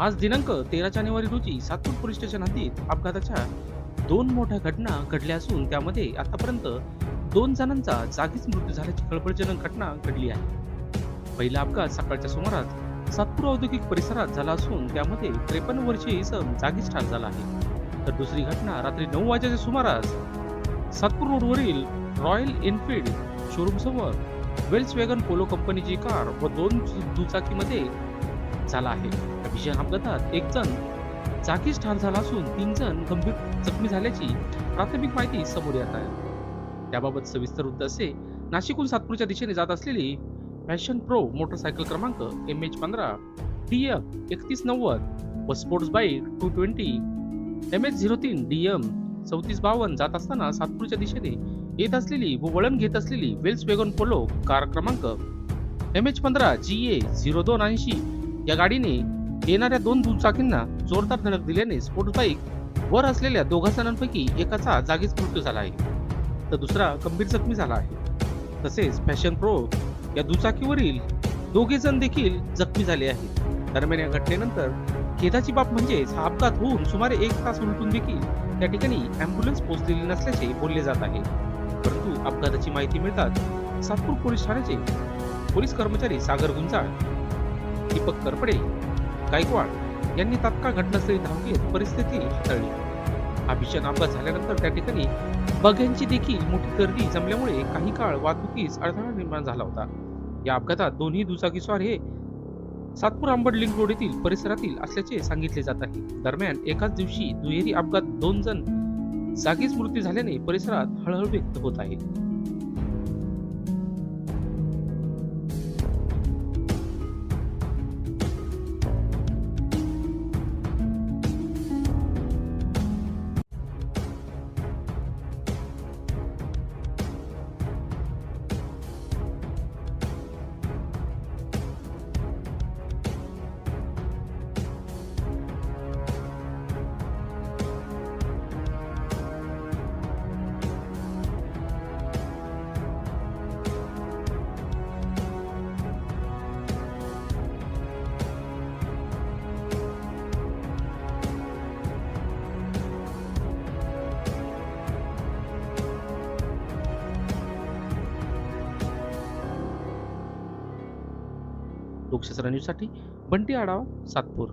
आज दिनांक 13 जानेवारी रोजी सातपूर पोलीस स्टेशन हद्दीत अपघाताच्या दोन मोठ्या घटना घडल्या असून त्यामध्ये आतापर्यंत 2 जणांचा जागीच मृत्यू झाल्याची खळबळजनक घटना घडली आहे. पहिला अपघात सकाळच्या सुमारास सातपूर औद्योगिक परिसरात झाला असून त्यामध्ये 53 वर्षीय इसम जागीच ठार झाला आहे. तर दुसरी घटना रात्री 9 वाजेच्या सुमारास सातपूर रोडवरील रॉयल एनफील्ड शोरूम समोर वेल्स वॅगन पोलो कंपनीची कार व 2 दुचाकीमध्ये झाला आहे. या भीषण अपघातात एक जण जागीच ठार झाला असून 3 जण गंभीर जखमी झाल्याची प्राथमिक माहिती समोर येत आहे. त्याबाबत सविस्तर वृत्त असे. नाशिकहून सातपूरच्या दिशेने जात असलेली पॅशन प्रो मोटरसायकल क्रमांक MH15 TF 3190 व स्पोर्ट्स बाईक 220 MH03 DM 3452 जात असताना सातपूरच्या दिशेने येत असलेली व वळण घेत असलेली वेल्स वॅगन पोलो कार क्रमांक MH15 GA 0280 या गाडीने येणाऱ्या 2 दुचाकींना जोरदार धडक दिल्याने स्पोर्ट्स बाईक वर असलेल्या 2 जणांपैकी एकाचा जागीच मृत्यू झाला आहे तर दुसरा गंभीर जखमी झाला आहे. तसेच फॅशन प्रो या दुचाकीवरील 2 जण देखील जखमी झाले आहेत. दरम्यान या घटनेनंतर खेदाची बाब म्हणजेच हा अपघात होऊन सुमारे 1 तास उलटून देखील त्या ठिकाणी अँब्युलन्स पोहोचलेली नसल्याचे बोलले जात आहे. परंतु अपघाताची माहिती मिळताच सातपूर पोलीस ठाण्याचे पोलीस कर्मचारी सागर गुंजाळ, दीपक करपडे, गायकवाड यांनी तात्काळ घटनास्थळी धाव घेत परिस्थिती हाताळली. हा भीषण अपघात झाल्यानंतर त्या ठिकाणी बघ्यांची देखील मोठी गर्दी जमल्यामुळे काही काळ वाहतुकीस अडथळा निर्माण झाला होता. या अपघातात दोन्ही दुचाकीस्वार हे सातपूर अंबड लिंक रोड येथील परिसरातील असल्याचे सांगितले जात आहे. दरम्यान एकाच दिवशी दुहेरी अपघात 2 जण जागीच मृत्यू झाल्याने परिसरात हळहळ व्यक्त होत आहे. लोकशास्त्र न्यूजसाठी बंटी आढाव, सातपूर.